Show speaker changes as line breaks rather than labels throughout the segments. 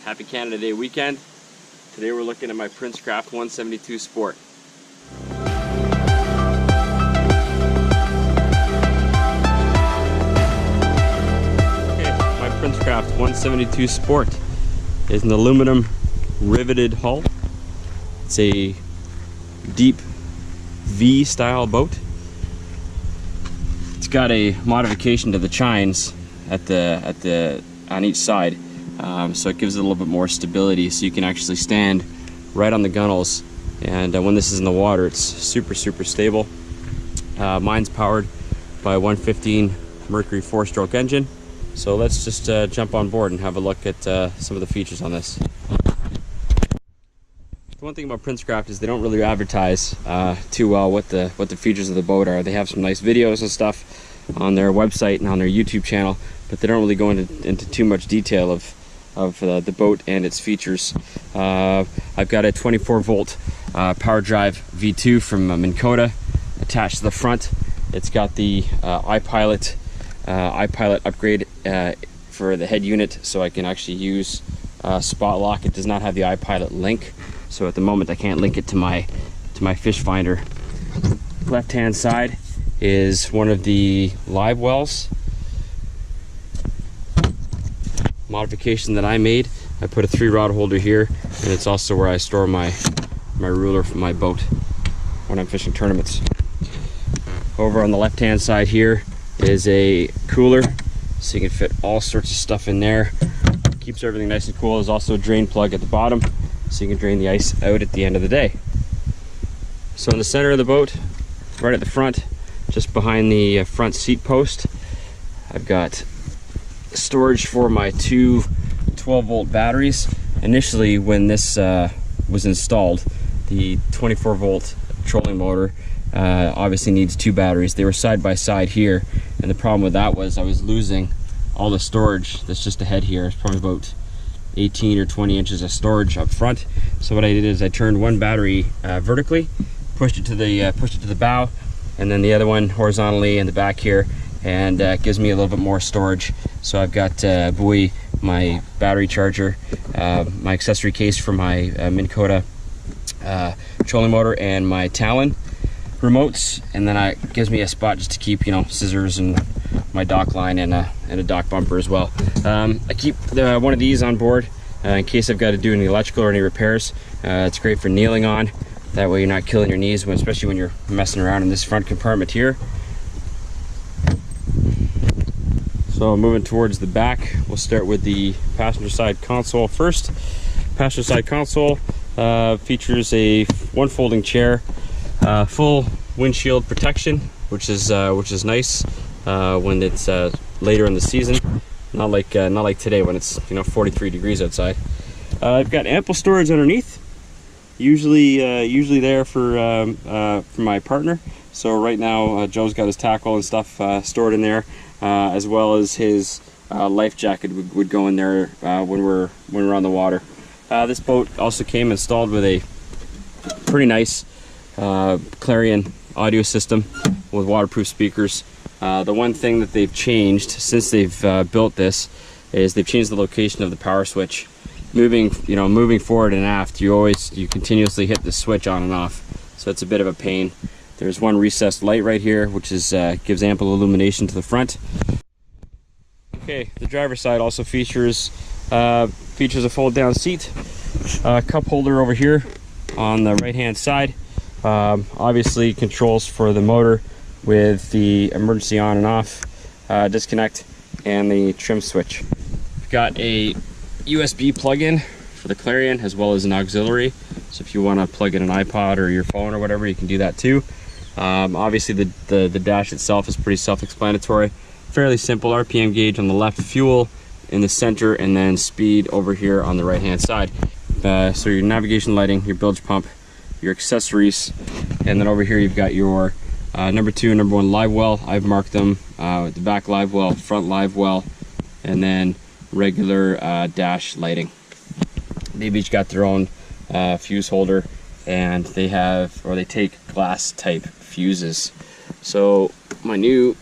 Happy Canada Day weekend. Today we're looking at my Princecraft 172 Sport. Okay, my Princecraft 172 Sport is an aluminum riveted hull. It's a deep V style boat. It's got a modification to the chines on each side. So it gives it a little bit more stability, so you can actually stand right on the gunnels, and when this is in the water it's super stable. Mine's powered by a 115 Mercury 4-stroke engine, so let's just jump on board and have a look at some of the features on this. The one thing about Princecraft is they don't really advertise too well what the features of the boat are. They have some nice videos and stuff on their website and on their YouTube channel, but they don't really go into too much detail of the boat and its features. I've got a 24-volt power drive V2 from Minn attached to the front. It's got the iPilot upgrade for the head unit, so I can actually use spot lock. It does not have the iPilot link, so at the moment I can't link it to my fish finder. Left hand side is one of the live wells modification that I made. I put a 3-rod holder here, and it's also where I store my ruler for my boat when I'm fishing tournaments. Over on the left hand side here is a cooler, so you can fit all sorts of stuff in there. Keeps everything nice and cool. There's also a drain plug at the bottom, so you can drain the ice out at the end of the day. So in the center of the boat, right at the front, just behind the front seat post, I've got storage for my two 12-volt batteries. Initially, when this was installed, the 24-volt trolling motor obviously needs 2 batteries. They were side by side here, and the problem with that was I was losing all the storage that's just ahead here. It's probably about 18 or 20 inches of storage up front. So what I did is I turned one battery vertically, pushed it to the bow, and then the other one horizontally in the back here, and gives me a little bit more storage. So I've got buoy, my battery charger, my accessory case for my Minn trolling motor, and my Talon remotes, and then it gives me a spot just to keep, scissors and my dock line and a dock bumper as well. I keep one of these on board in case I've got to do any electrical or any repairs. It's great for kneeling on. That way you're not killing your knees, especially when you're messing around in this front compartment here. So moving towards the back, we'll start with the passenger side console first. Passenger side console features one folding chair, full windshield protection, which is nice when it's later in the season, not like today when it's 43 degrees outside. I've got ample storage underneath, usually there for my partner. So right now Joe's got his tackle and stuff stored in there, as well as his life jacket would go in there when we're on the water. This boat also came installed with a pretty nice Clarion audio system with waterproof speakers. The one thing that they've changed since they've built this is they've changed the location of the power switch. Moving forward and aft, you continuously hit the switch on and off, so it's a bit of a pain. There's one recessed light right here, which gives ample illumination to the front. Okay, the driver's side also features a fold-down seat, cup holder over here on the right-hand side. Obviously, controls for the motor with the emergency on and off disconnect and the trim switch. We've got a USB plug-in for the Clarion as well as an auxiliary. So if you want to plug in an iPod or your phone or whatever, you can do that too. Obviously the dash itself is pretty self-explanatory. Fairly simple RPM gauge on the left, fuel in the center, and then speed over here on the right hand side. So your navigation lighting, your bilge pump, your accessories, and then over here you've got your number 2 and number 1 live well. I've marked them, the back live well, front live well, and then regular dash lighting. They've each got their own fuse holder, and they take glass type fuses. So my new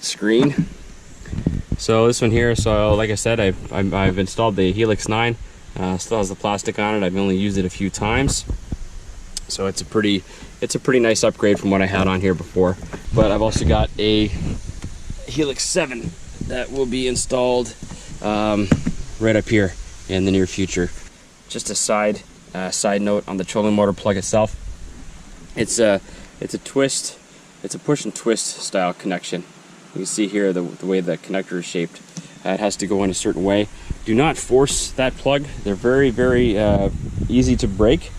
screen So this one here, so like I said, I've installed the Helix 9. Still has the plastic on it. I've only used it a few times, so it's a pretty nice upgrade from what I had on here before. But I've also got a Helix 7 that will be installed right up here in the near future. Just a side note on the trolling motor plug itself. It's a twist. It's a push and twist style connection. You can see here the way the connector is shaped. It has to go in a certain way. Do not force that plug. They're very easy to break,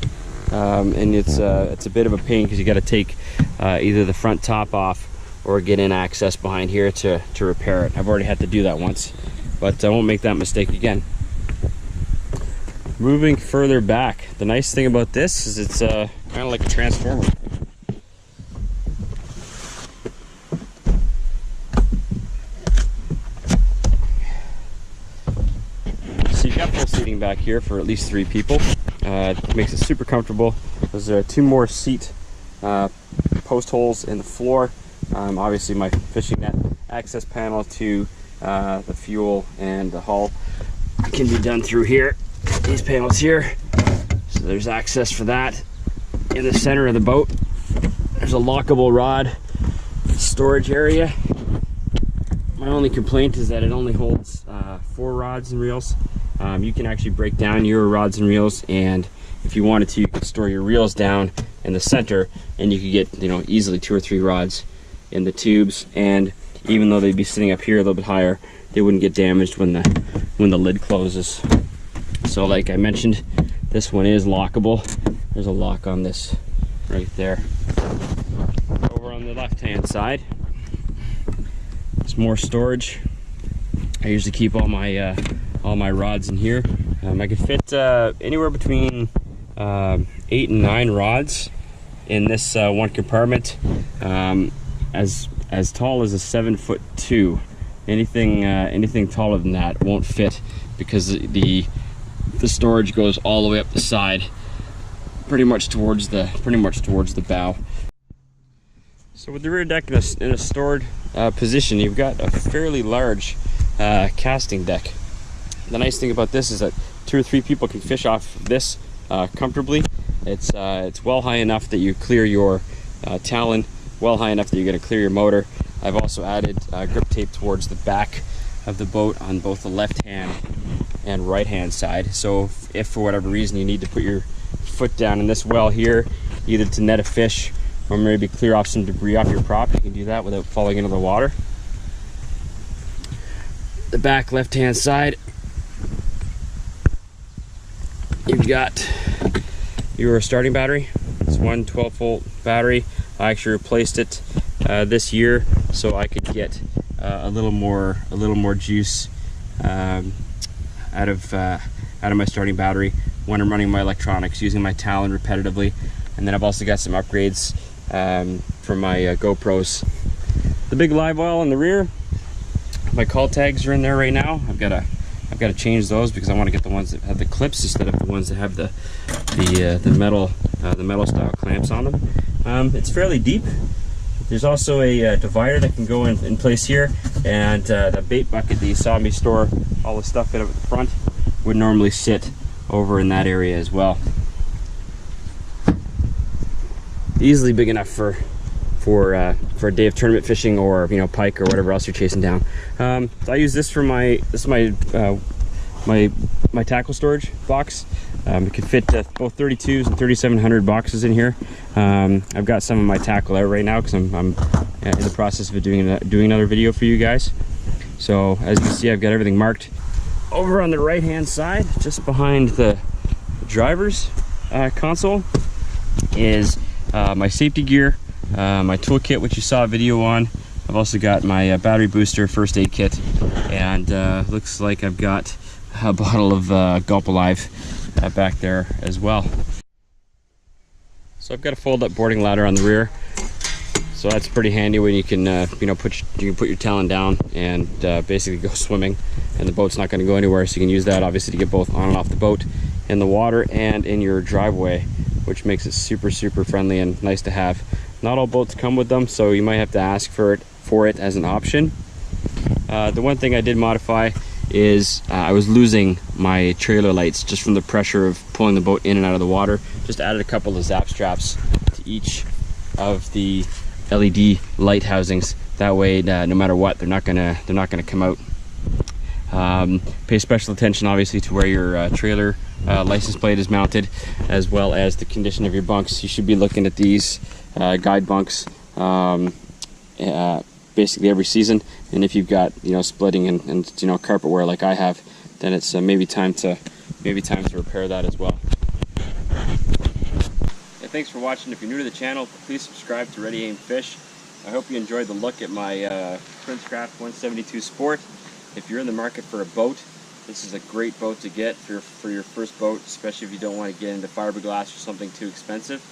and it's a bit of a pain because you got to take either the front top off or get in access behind here to repair it. I've already had to do that once, but I won't make that mistake again. Moving further back, the nice thing about this is it's kind of like a transformer. So you've got full seating back here for at least 3 people. It makes it super comfortable. There's 2 more seat post holes in the floor. Obviously my fishing net access panel to the fuel and the hull can be done through here. These panels here, so there's access for that. In the center of the boat, there's a lockable rod storage area. My only complaint is that it only holds 4 rods and reels. You can actually break down your rods and reels, and if you wanted to, you could store your reels down in the center, and you could get, you know, easily 2 or 3 rods in the tubes. And even though they'd be sitting up here a little bit higher, they wouldn't get damaged when the lid closes. So like I mentioned, this one is lockable. There's a lock on this right there. Over on the left hand side, there's more storage. I usually keep all my rods in here. I can fit anywhere between 8 and 9 rods in this one compartment. As tall as a 7'2". Anything taller than that won't fit, because the storage goes all the way up the side, pretty much towards the bow. So with the rear deck in a stored position, you've got a fairly large casting deck. The nice thing about this is that 2 or 3 people can fish off this comfortably. It's well high enough that you clear your talon, well high enough that you're going to clear your motor. I've also added grip tape towards the back of the boat on both the left hand and right hand side. So if for whatever reason you need to put your foot down in this well here, either to net a fish or maybe clear off some debris off your prop, you can do that without falling into the water. The back left hand side, you've got your starting battery. It's one 12-volt battery. I actually replaced it this year so I could get a little more juice out of my starting battery when I'm running my electronics, using my talon repetitively. And then I've also got some upgrades for my GoPros. The big live well in the rear, my call tags are in there right now. I've got to change those because I want to get the ones that have the clips instead of the ones that have the metal style clamps on them. It's fairly deep. There's also a divider that can go in place here, and the bait bucket that you saw me store all the stuff in at the front would normally sit over in that area as well. Easily big enough for a day of tournament fishing, or pike or whatever else you're chasing down. I use this for my tackle storage box. It can fit both 32s and 3700 boxes in here. I've got some of my tackle out right now because I'm in the process of doing another video for you guys. So as you can see, I've got everything marked. Over on the right hand side, just behind the driver's console, is my safety gear, my toolkit, which you saw a video on. I've also got my battery booster, first aid kit, and looks like I've got a bottle of Gulp Alive back there as well. So I've got a fold-up boarding ladder on the rear, so that's pretty handy when you can put your talon down and basically go swimming, and the boat's not going to go anywhere. So you can use that obviously to get both on and off the boat, in the water and in your driveway, which makes it super friendly and nice to have. Not all boats come with them, so you might have to ask for it as an option. The one thing I did modify is I was losing my trailer lights just from the pressure of pulling the boat in and out of the water. Just added a couple of zap straps to each of the LED light housings. That way, no matter what, they're not gonna come out. Pay special attention, obviously, to where your trailer license plate is mounted, as well as the condition of your bunks. You should be looking at these guide bunks basically every season, and if you've got splitting and carpet wear like I have, then it's maybe time to repair that as well. And thanks for watching. If you're new to the channel, please subscribe to Ready Aim Fish. I hope you enjoyed the look at my Princecraft 172 Sport. If you're in the market for a boat, this is a great boat to get for your first boat, especially if you don't want to get into fiberglass or something too expensive.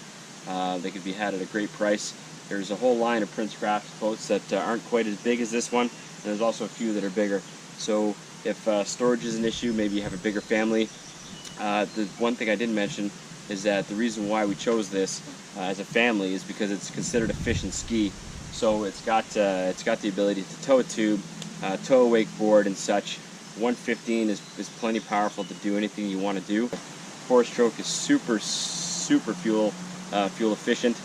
They could be had at a great price. There's a whole line of Princecraft boats that aren't quite as big as this one, and there's also a few that are bigger. So if storage is an issue, maybe you have a bigger family. The one thing I didn't mention is that the reason why we chose this as a family is because it's considered a fish and ski. So it's got the ability to tow a tube, tow a wakeboard and such. 115 is plenty powerful to do anything you want to do. 4-stroke is super fuel efficient.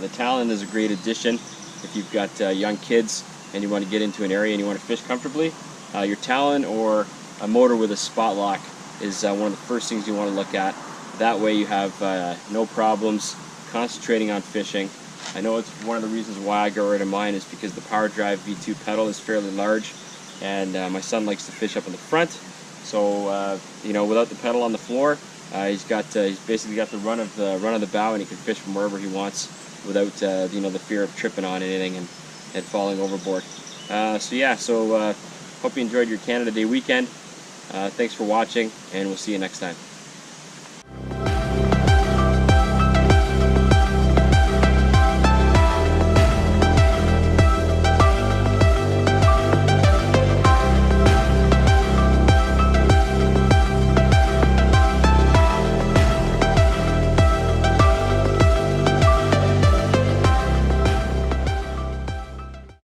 The Talon is a great addition if you've got young kids and you want to get into an area and you want to fish comfortably. Your Talon or a motor with a spot lock is one of the first things you want to look at. That way you have no problems concentrating on fishing. I know it's one of the reasons why I got rid of mine is because the Power Drive V2 pedal is fairly large, and my son likes to fish up in the front. So without the pedal on the floor, he's basically got the run of the bow, and he can fish from wherever he wants without the fear of tripping on anything and falling overboard. So hope you enjoyed your Canada Day weekend. Thanks for watching, and we'll see you next time.